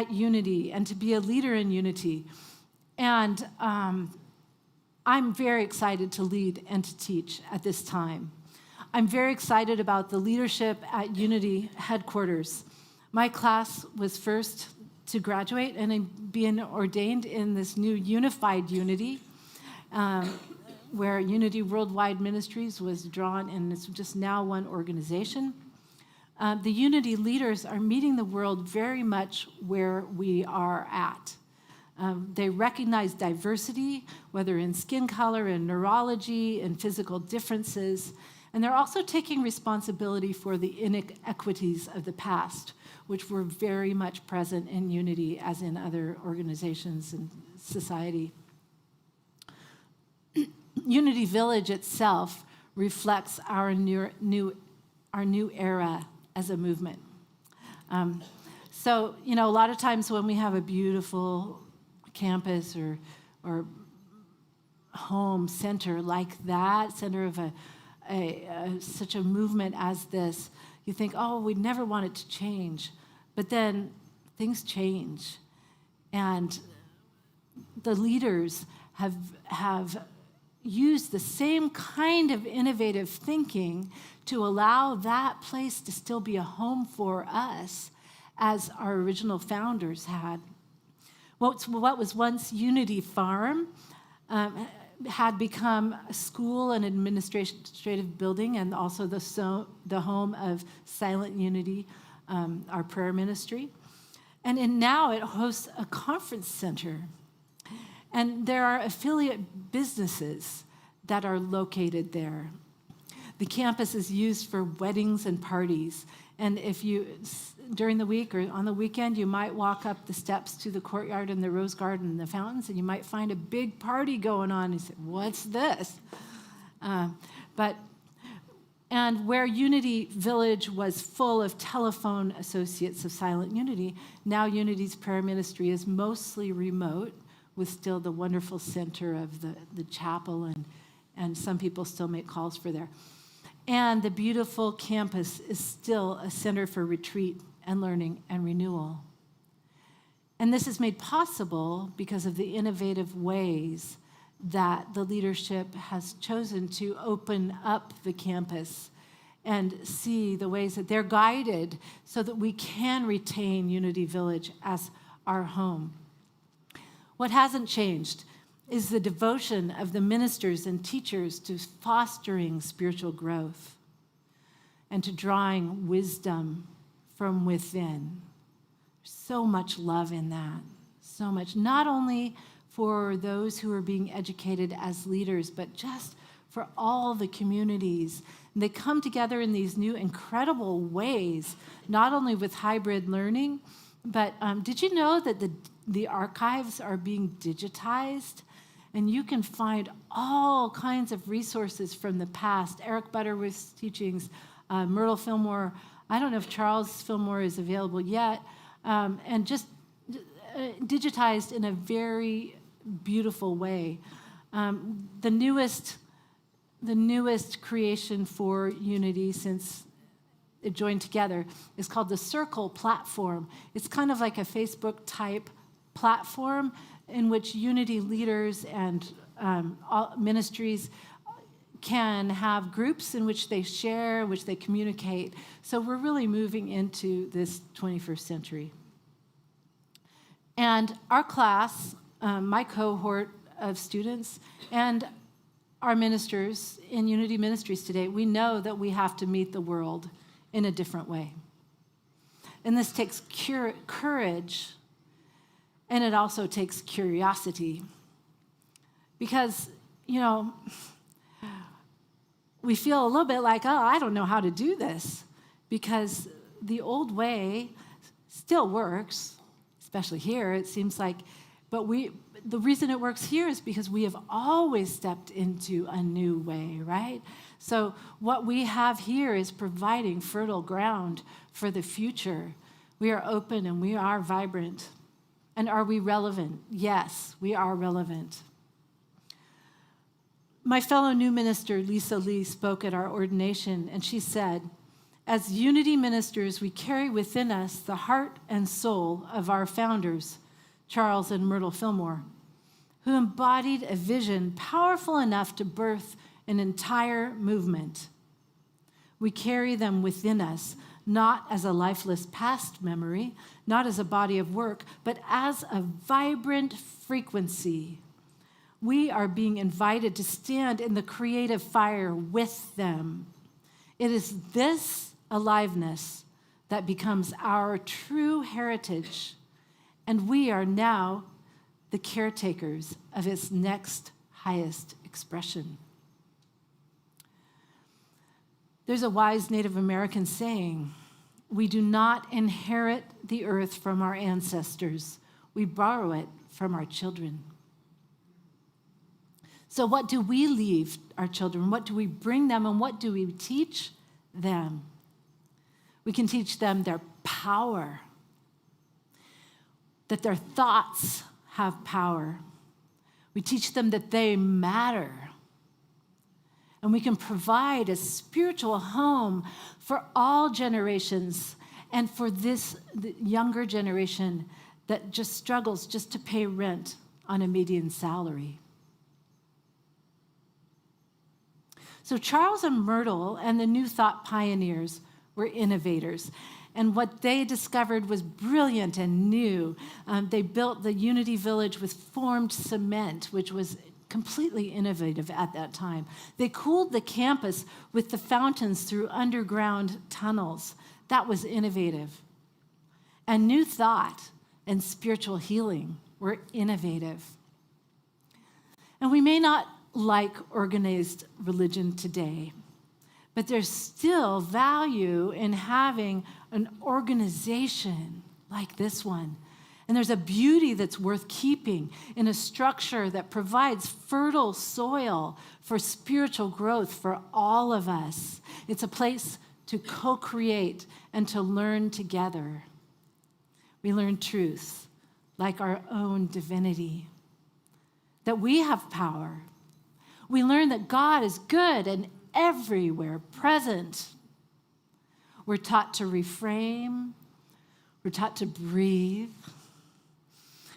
Unity and to be a leader in Unity. And I'm very excited to lead and to teach at this time. I'm very excited about the leadership at Unity headquarters. My class was first to graduate and being ordained in this new unified Unity, where Unity Worldwide Ministries was drawn, and it's just now one organization. The Unity leaders are meeting the world very much where we are at. They recognize diversity, whether in skin color, in neurology, and physical differences. And they're also taking responsibility for the inequities of the past, which were very much present in Unity as in other organizations and society. Unity Village itself reflects our new era as a movement. So, a lot of times when we have a beautiful campus or home center like that, center of such a movement as this, you think, oh, we'd never want it to change. But then things change. And the leaders have used the same kind of innovative thinking to allow that place to still be a home for us as our original founders had. What was once Unity Farm had become a school and administrative building, and also the home of Silent Unity, our prayer ministry. And now it hosts a conference center. And there are affiliate businesses that are located there. The campus is used for weddings and parties. And if you, during the week or on the weekend, you might walk up the steps to the courtyard and the rose garden and the fountains, and you might find a big party going on. You say, what's this? And where Unity Village was full of telephone associates of Silent Unity, now Unity's prayer ministry is mostly remote, with still the wonderful center of the chapel, and some people still make calls for there. And the beautiful campus is still a center for retreat and learning and renewal. And this is made possible because of the innovative ways that the leadership has chosen to open up the campus and see the ways that they're guided so that we can retain Unity Village as our home. What hasn't changed is the devotion of the ministers and teachers to fostering spiritual growth and to drawing wisdom from within. So much love in that, so much, not only for those who are being educated as leaders, but just for all the communities. And they come together in these new incredible ways, not only with hybrid learning, But did you know that the archives are being digitized? And you can find all kinds of resources from the past. Eric Butterworth's teachings, Myrtle Fillmore. I don't know if Charles Fillmore is available yet. And just digitized in a very beautiful way. The newest creation for Unity since it joined together is called the Circle platform. It's kind of like a Facebook type platform in which Unity leaders and all ministries can have groups in which they share, which they communicate. So we're really moving into this 21st century. And our class, my cohort of students, and our ministers in Unity Ministries today, we know that we have to meet the world in a different way. And this takes courage, and it also takes curiosity. Because, we feel a little bit like, I don't know how to do this, because the old way still works, especially here, it seems like, but the reason it works here is because we have always stepped into a new way, right? So what we have here is providing fertile ground for the future. We are open and we are vibrant. And are we relevant? Yes, we are relevant. My fellow new minister, Lisa Lee, spoke at our ordination, and she said, as Unity ministers, we carry within us the heart and soul of our founders, Charles and Myrtle Fillmore, who embodied a vision powerful enough to birth an entire movement. We carry them within us, not as a lifeless past memory, not as a body of work, but as a vibrant frequency. We are being invited to stand in the creative fire with them. It is this aliveness that becomes our true heritage, and we are now the caretakers of its next highest expression. There's a wise Native American saying, we do not inherit the earth from our ancestors, we borrow it from our children. So what do we leave our children? What do we bring them, and what do we teach them? We can teach them their power, that their thoughts have power. We teach them that they matter. And we can provide a spiritual home for all generations, and for the younger generation that just struggles just to pay rent on a median salary. So Charles and Myrtle and the New Thought pioneers were innovators. And what they discovered was brilliant and new. They built the Unity Village with formed cement, which was completely innovative at that time. They cooled the campus with the fountains through underground tunnels. That was innovative. And New Thought and spiritual healing were innovative. And we may not like organized religion today, but there's still value in having an organization like this one. And there's a beauty that's worth keeping in a structure that provides fertile soil for spiritual growth for all of us. It's a place to co-create and to learn together. We learn truths like our own divinity, that we have power. We learn that God is good and everywhere present. We're taught to reframe. We're taught to breathe.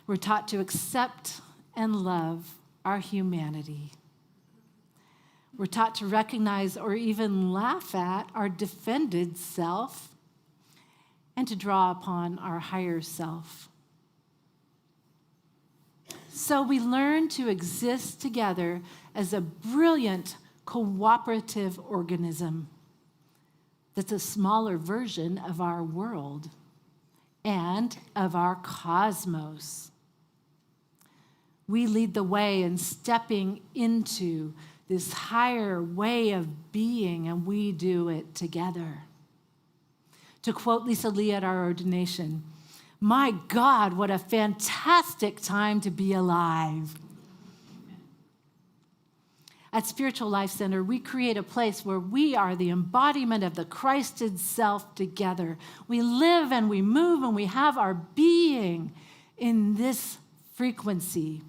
We're taught to accept and love our humanity. We're taught to recognize or even laugh at our defended self and to draw upon our higher self. So we learn to exist together as a brilliant cooperative organism that's a smaller version of our world and of our cosmos. We lead the way in stepping into this higher way of being, and we do it together. To quote Lisa Lee at our ordination, My God, what a fantastic time to be alive. At Spiritual Life Center, we create a place where we are the embodiment of the Christed self together. We live and we move and we have our being in this frequency.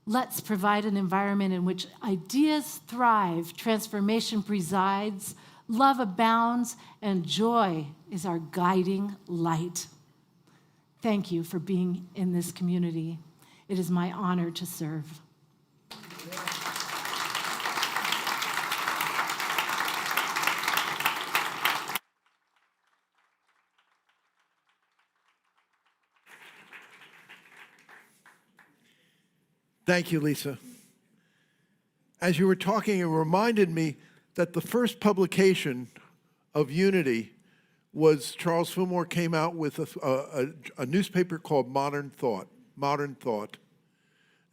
Let's provide an environment in which ideas thrive, transformation presides, love abounds, and joy is our guiding light. Thank you for being in this community. It is my honor to serve. Thank you, Lisa. As you were talking, it reminded me that the first publication of Unity was Charles Fillmore came out with a newspaper called Modern Thought,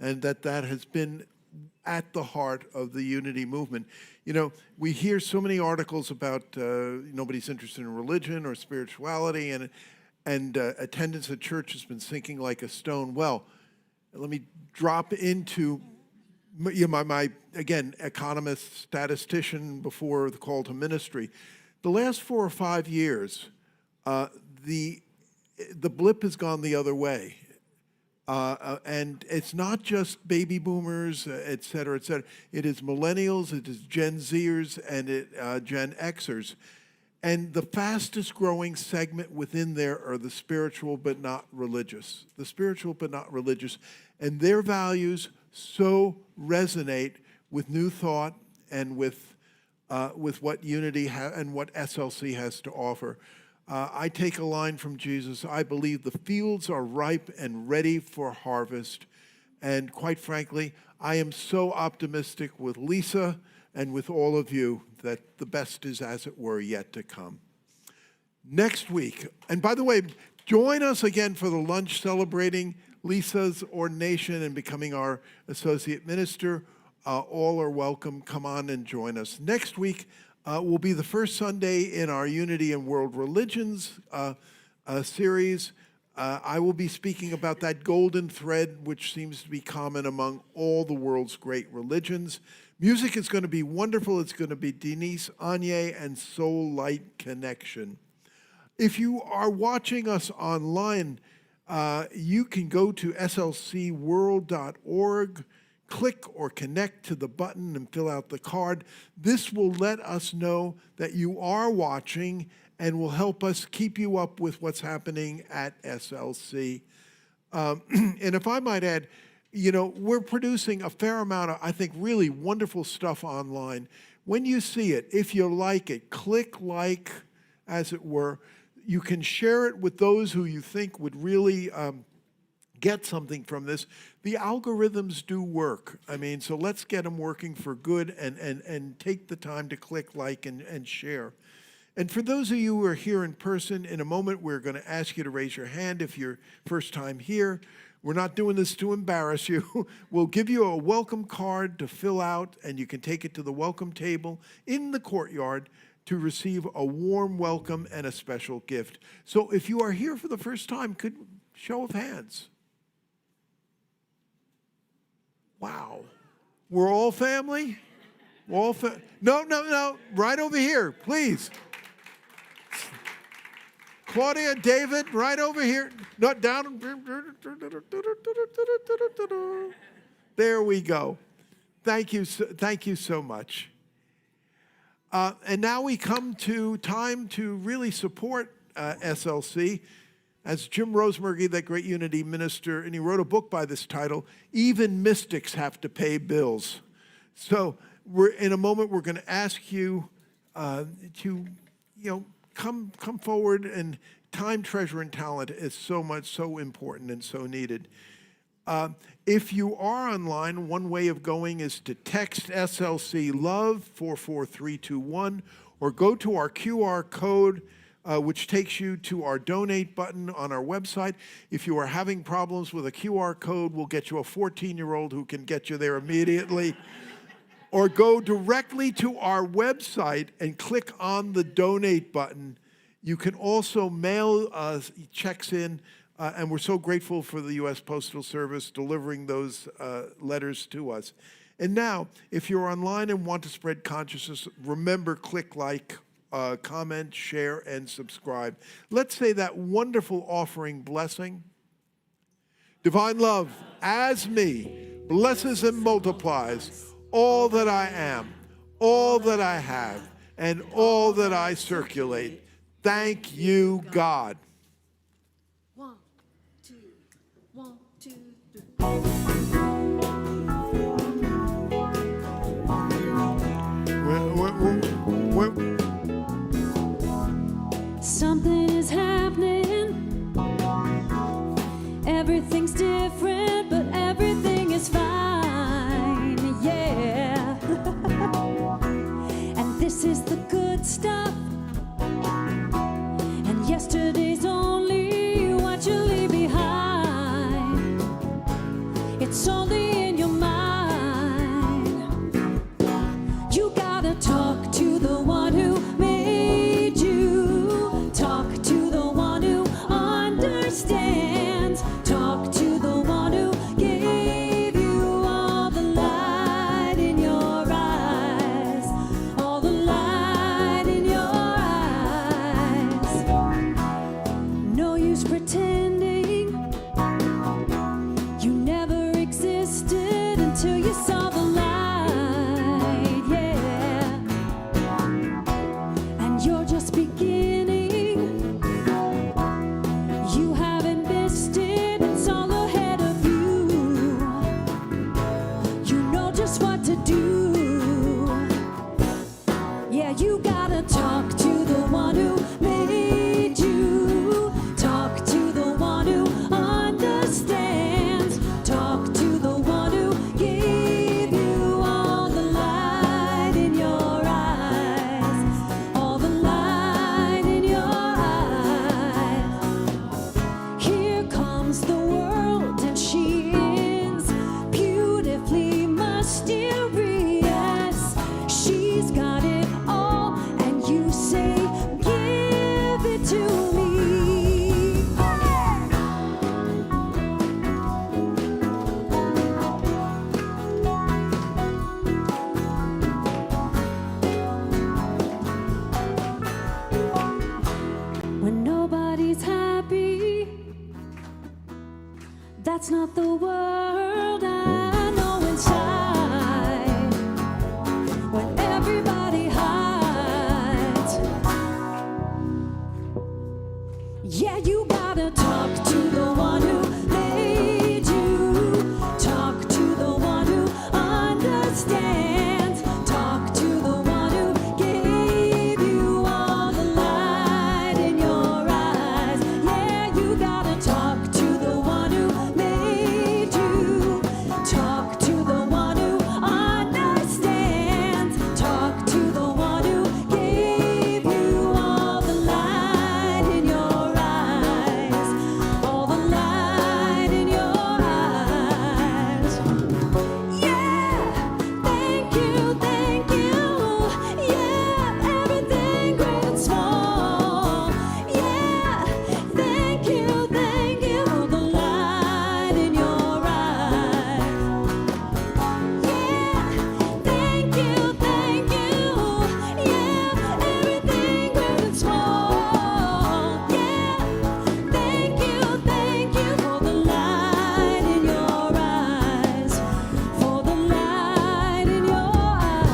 and that has been at the heart of the Unity movement. You know, we hear so many articles about nobody's interested in religion or spirituality, and attendance at church has been sinking like a stone. Well, let me drop into my again, economist, statistician before the call to ministry. The last 4 or 5 years, the blip has gone the other way. And it's not just baby boomers, et cetera, et cetera. It is millennials, it is Gen Zers, and Gen Xers. And the fastest growing segment within there are the spiritual but not religious. The spiritual but not religious. And their values so resonate with New Thought and with what Unity and what SLC has to offer. I take a line from Jesus. I believe the fields are ripe and ready for harvest. And quite frankly, I am so optimistic with Lisa and with all of you that the best is, as it were, yet to come. Next week, and by the way, join us again for the lunch celebrating Lisa's ordination and becoming our associate minister. All are welcome. Come on and join us. Next week will be the first Sunday in our Unity and World Religions series. I will be speaking about that golden thread which seems to be common among all the world's great religions. Music is going to be wonderful. It's going to be Denise Anye and Soul Light Connection. If you are watching us online, you can go to slcworld.org, click or connect to the button and fill out the card. This will let us know that you are watching and will help us keep you up with what's happening at SLC. And if I might add, you know, we're producing a fair amount of, I think, really wonderful stuff online. When you see it, if you like it, click like, as it were. You can share it with those who you think would really get something from this. The algorithms do work. I mean, so let's get them working for good and take the time to click like and share. And for those of you who are here in person, in a moment we're going to ask you to raise your hand if you're first time here. We're not doing this to embarrass you. We'll give you a welcome card to fill out, and you can take it to the welcome table in the courtyard to receive a warm welcome and a special gift. So if you are here for the first time, could show of hands. Wow. We're all family? We're all No. Right over here, please. Claudia, David, right over here. No, down. There we go. Thank you so much. And now we come to time to really support SLC. As Jim Rosemergy, that great Unity minister, and he wrote a book by this title, Even Mystics Have to Pay Bills. So in a moment, we're going to ask you to, come forward, and time, treasure, and talent is so important and so needed. If you are online, one way of going is to text SLC Love 44321, or go to our QR code, which takes you to our donate button on our website. If you are having problems with a QR code, we'll get you a 14-year-old who can get you there immediately. Or go directly to our website and click on the donate button. You can also mail checks in, and we're so grateful for the U.S. Postal Service delivering those letters to us. And now, if you're online and want to spread consciousness, remember, click like, comment, share, and subscribe. Let's say that wonderful offering blessing. Divine love, as me, blesses and multiplies all that I am, all that I have, and all that I circulate. Thank you, God. 1, 2, 1, 2, 3. Something is happening. Everything's different, but everything is fine. Yeah. And this is the good stuff. And yesterday's only what you leave behind. It's only in your mind. You gotta talk to the one who made you. Talk to the one who understands. Talk to the one who gave you all the light in your eyes. All the light in your eyes. No use pretending you never existed until you saw the light, yeah. And you're just beginning. You haven't missed it, it's all ahead of you. You know just what to do. Yeah, you gotta talk to the one who made you. Talk to the one who understands. Talk to the one who gave you all the light in your eyes. All the light in your eyes. Here comes the world, and she is beautifully mysterious. She's got it all, and you say, give it to me. When nobody's happy, that's not the world I know inside. When everybody hides, yeah, you gotta talk to the one who made you. Talk to the one who understands. Talk to the one who gave you all the light in your eyes. Yeah, you gotta talk to the one who made you. Talk to the one who understands. Talk to the one who gave you all the light in your eyes. All the light in your eyes. Yeah, thank you, thank you. Yeah, everything great and small. Yeah, thank you, the light in your eyes. Yeah, thank you, yeah, everything great and small. Yeah, thank you for the light in your eyes. For the light in your eyes.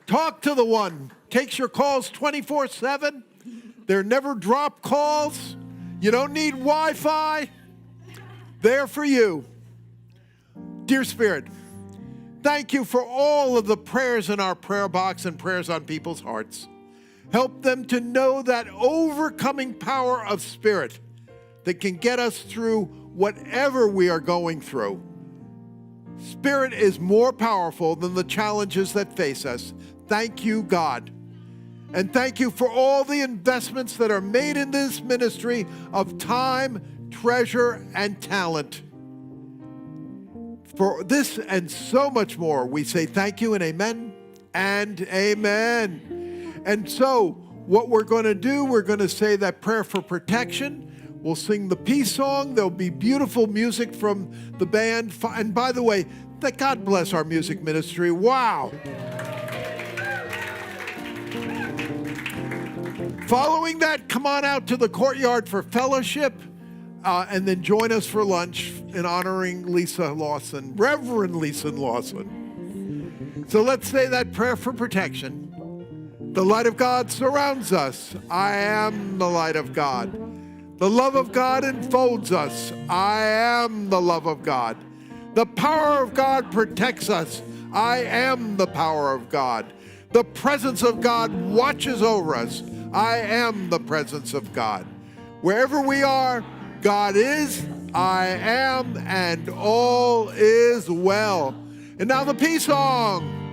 Talk to the one. Takes your calls 24/7. They're never drop calls. You don't need Wi-Fi. There for you. Dear Spirit, thank you for all of the prayers in our prayer box and prayers on people's hearts. Help them to know that overcoming power of Spirit that can get us through whatever we are going through. Spirit is more powerful than the challenges that face us. Thank you, God. And thank you for all the investments that are made in this ministry of time, treasure, and talent. For this and so much more, we say thank you and amen and amen. And so, what we're going to do, we're going to say that prayer for protection. We'll sing the peace song. There'll be beautiful music from the band. And by the way, that God bless our music ministry. Wow. Following that, come on out to the courtyard for fellowship, and then join us for lunch in honoring Lisa Lawson, Reverend Lisa Lawson. So let's say that prayer for protection. The light of God surrounds us. I am the light of God. The love of God enfolds us. I am the love of God. The power of God protects us. I am the power of God. The presence of God watches over us. I am the presence of God. Wherever we are, God is, I am, and all is well. And now the peace song.